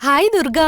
Hi Durga.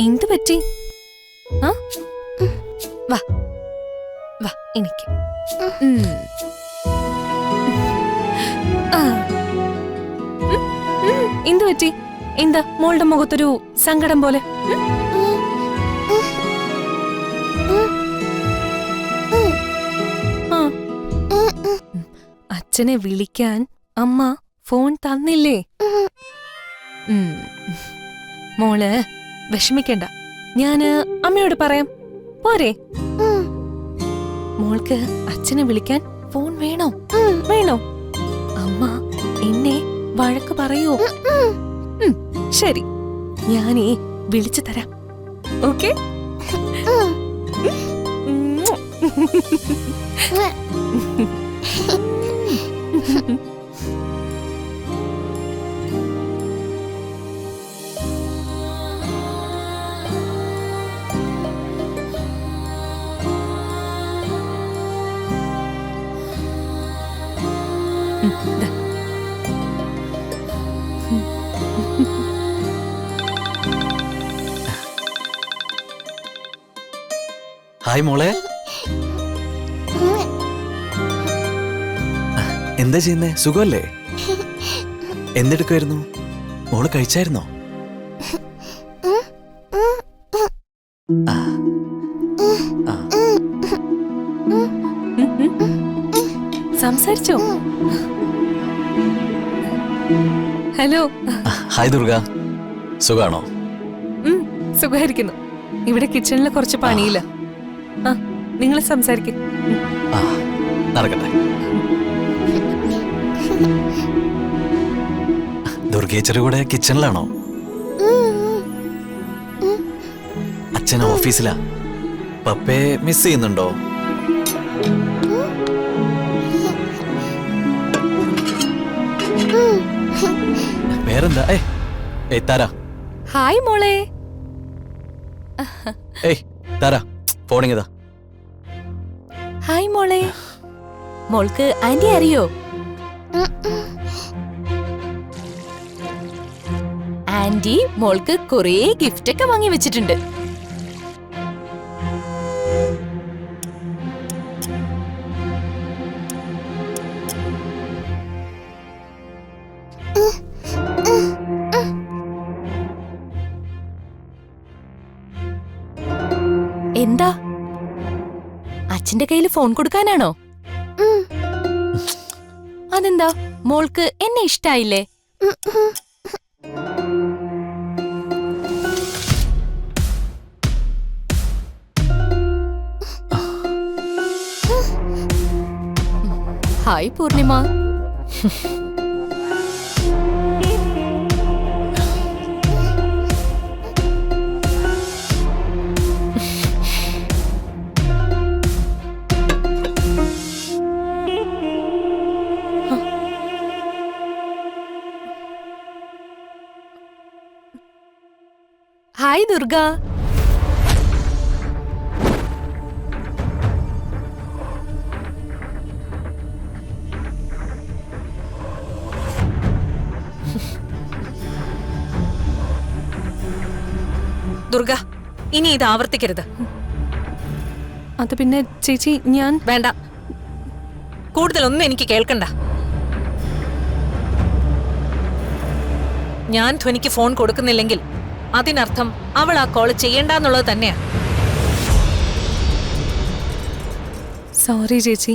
എന്ത് പറ്റി? വാ വാ എനിക്ക് എന്ത് പറ്റി? എന്താ മോളുടെ മുഖത്തൊരു സങ്കടം പോലെ? അച്ഛനെ വിളിക്കാൻ അമ്മ ഫോൺ തന്നില്ലേ? മോള് വിഷമിക്കണ്ട, ഞാന് അമ്മയോട് പറയാം, പോരെ? മോൾക്ക് അച്ഛനെ വിളിക്കാൻ ഫോൺ വേണോ? വേണോ? അമ്മ എന്നെ വഴക്ക് പറയോ? ശരി, ഞാനേ വിളിച്ചു തരാം. ഓക്കെ? ഹായ് മോളെ, എന്താ ചെയ്യുന്നേ? സുഖമല്ലേ? എന്തെടുക്കുമായിരുന്നു? മോള് കഴിച്ചായിരുന്നോ? സംസാരിച്ചോ? ഹലോ. ഹായ് ദുർഗ, സുഖാണോ? സുഖായിരിക്കുന്നു. ഇവിടെ കിച്ചണില് കുറച്ച് പണിയില്ല. നിങ്ങൾ സംസാരിക്കും. നടക്കട്ടെ. ദുർഗേച്ചറി കൂടെ കിച്ചണിലാണോ? അച്ഛൻ ഓഫീസിലാ. പപ്പയെ മിസ് ചെയ്യുന്നുണ്ടോ? വേറെന്താ? താരാ. ഹായ് മോളെ. താരാ, ഫോണിങ്ങതാ. ഹായ് മോളെ. മോൾക്ക് ആന്റി അറിയോ? ആന്റി മോൾക്ക് കുറേ ഗിഫ്റ്റ് ഒക്കെ വാങ്ങി വെച്ചിട്ടുണ്ട്. എന്താ, അച്ഛന്റെ കയ്യിൽ ഫോൺ കൊടുക്കാനാണോ? അതെന്താ, മോൾക്ക് എന്നെ ഇഷ്ടായില്ലേ? ഹായ് പൂർണിമ. ഹായ് ദുർഗ. ദുർഗ, ഇനി ഇത് ആവർത്തിക്കരുത്. അത് പിന്നെ ചേച്ചി, ഞാൻ വേണ്ട, കൂടുതലൊന്നും എനിക്ക് കേൾക്കണ്ട. ഞാൻ ധ്വനിക്ക് ഫോൺ കൊടുക്കുന്നില്ലെങ്കിൽ അതിനർത്ഥം അവൾ ആ കോള് ചെയ്യണ്ടെന്നുള്ളത് തന്നെയാ. സോറി ചേച്ചി.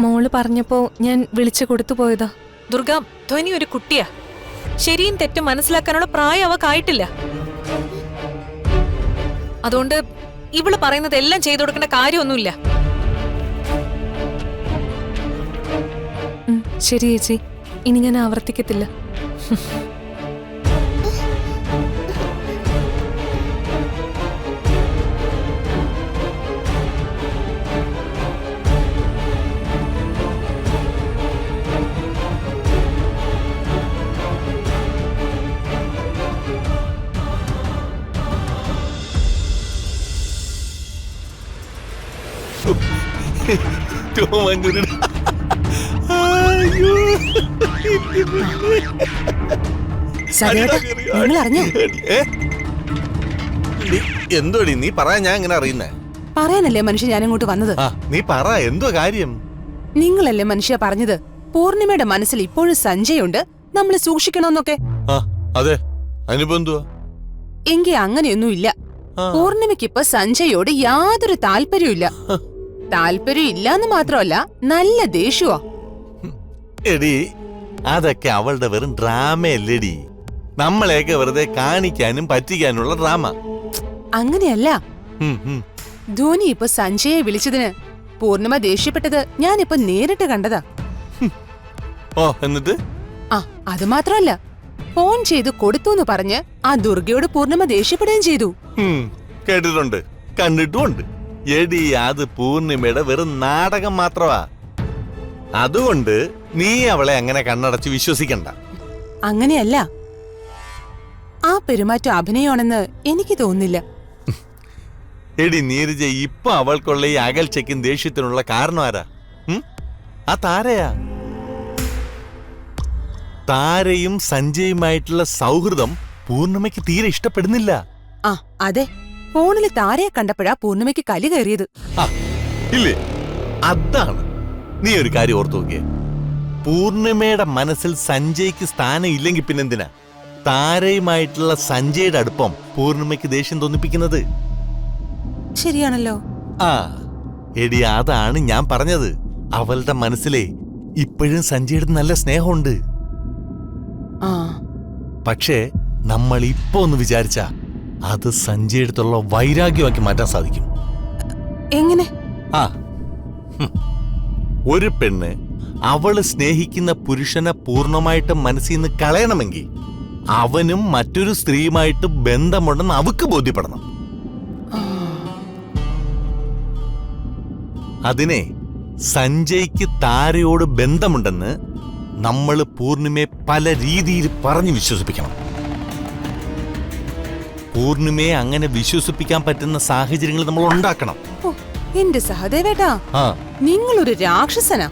മോള് പറഞ്ഞപ്പോ ഞാൻ വിളിച്ചു കൊടുത്തു പോയതാ. ദുർഗ, ധ്വനി ഒരു കുട്ടിയാ. ശരിയും തെറ്റും മനസ്സിലാക്കാനുള്ള പ്രായം അവക്കായിട്ടില്ല. അതുകൊണ്ട് ഇവള് പറയുന്നത് എല്ലാം ചെയ്തു കൊടുക്കേണ്ട കാര്യമൊന്നുമില്ല. ശരി ചേച്ചി, ഇനി ഞാൻ ആവർത്തിക്കത്തില്ല. നിങ്ങൾ അറിഞ്ഞോ? എന്തോടി നീ പറയാ, ഞാൻ ഇങ്ങനെ അറിയുന്നേ? പറയാനല്ലേ മനുഷ്യ ഞാൻ ഇങ്ങോട്ട് വന്നത്. നീ പറ, എന്തോ കാര്യം? നിങ്ങളല്ലേ മനുഷ്യ പറഞ്ഞത് പൂർണിമയുടെ മനസ്സിൽ ഇപ്പോഴും സഞ്ജയുണ്ട്, നമ്മൾ സൂക്ഷിക്കണമെന്നൊക്കെ. അതെ, അതിനിപ്പോ എന്തുവാ? എങ്കി അങ്ങനെയൊന്നും ഇല്ല. പൂർണിമയ്ക്കിപ്പൊ സഞ്ജയോട് യാതൊരു താല്പര്യമില്ല. താല്പര്യം ഇല്ലാന്ന് മാത്രമല്ല, നല്ല ദേഷ്യവാ. എടി, അതൊക്കെ അവളുടെ വെറും ഡ്രാമയല്ലേടി. നമ്മളെയൊക്കെ വെറുതെ കാണിക്കാനും പറ്റിക്കാനുള്ള ഡ്രാമ. അങ്ങനെയല്ല, ധോനി ഇപ്പൊ സഞ്ജയെ വിളിച്ചതിന് പൂർണിമ ദേഷ്യപ്പെട്ടത് ഞാനിപ്പൊ നേരിട്ട് കണ്ടതാ. എന്നിട്ട് അത് മാത്രമല്ല, ഫോൺ ചെയ്ത് കൊടുത്തുന്ന് പറഞ്ഞ് ആ ദുർഗയോട് പൂർണിമ ദേഷ്യപ്പെടുകയും ചെയ്തു. കേട്ടിട്ടുണ്ട്, കണ്ടിട്ടുമുണ്ട്. എടി, അത് പൂർണിമയുടെ വെറും നാടകം മാത്രമാ. അതുകൊണ്ട് നീ അവളെ അങ്ങനെ കണ്ണടച്ച് വിശ്വസിക്കണ്ട. അങ്ങനെയല്ല, ആ പെരുമാറ്റം അഭിനയമാണെന്ന് എനിക്ക് തോന്നുന്നില്ല. എടി നീരജ, ഇപ്പൊ അവൾക്കുള്ള ഈ അകൽച്ചയ്ക്കും ദേഷ്യത്തിനുള്ള കാരണം ആരാ? ആ താരയാ. താരയും സഞ്ജയുമായിട്ടുള്ള സൗഹൃദം പൂർണിമയ്ക്ക് തീരെ ഇഷ്ടപ്പെടുന്നില്ല. അതെ, ഫോണില് താരയെ കണ്ടപ്പോഴാ പൂർണിമയ്ക്ക് കലി കയറിയത്. ഇല്ലേ? അതാണ്. നീ ഒരു കാര്യം ഓർത്തു നോക്കിയേ, പൂർണിമയുടെ മനസ്സിൽ സഞ്ജയ്ക്ക് സ്ഥാനം ഇല്ലെങ്കിൽ പിന്നെന്തിനാ താരയുമായിട്ടുള്ള സഞ്ജയുടെ അടുപ്പം പൂർണിമയ്ക്ക് ദേഷ്യം തോന്നിപ്പിക്കുന്നത്? ശരിയാണല്ലോ. എടി, അതാണ് ഞാൻ പറഞ്ഞത്. അവളുടെ മനസ്സിലെ ഇപ്പോഴും സഞ്ജയുടെ നല്ല സ്നേഹമുണ്ട്. പക്ഷേ നമ്മൾ ഇപ്പൊ ഒന്ന് വിചാരിച്ച അത് സഞ്ജയടുത്തുള്ള വൈരാഗ്യമാക്കി മാറ്റാൻ സാധിക്കും. എങ്ങനെ? ഒരു പെണ്ണ് അവള് സ്നേഹിക്കുന്ന പുരുഷനെ പൂർണ്ണമായിട്ട് മനസ്സിൽ നിന്ന് കളയണമെങ്കിൽ അവനും മറ്റൊരു സ്ത്രീയുമായിട്ട് ബന്ധമുണ്ടെന്ന് അവക്ക് ബോധ്യപ്പെടണം. അതിനെ സഞ്ജയ്ക്ക് താരയോട് ബന്ധമുണ്ടെന്ന് നമ്മൾ പൂർണിമയെ പല രീതിയിൽ പറഞ്ഞു വിശ്വസിപ്പിക്കണം. പൂർണിമയെ അങ്ങനെ വിശ്വസിപ്പിക്കാൻ പറ്റുന്ന സാഹചര്യങ്ങൾ നമ്മൾ ഉണ്ടാക്കണം. എന്റെ സഹദേവേട്ടാ, നിങ്ങളൊരു രാക്ഷസനാ.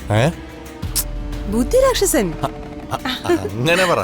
ബുദ്ധി രാക്ഷസൻ. അങ്ങനെ പറ.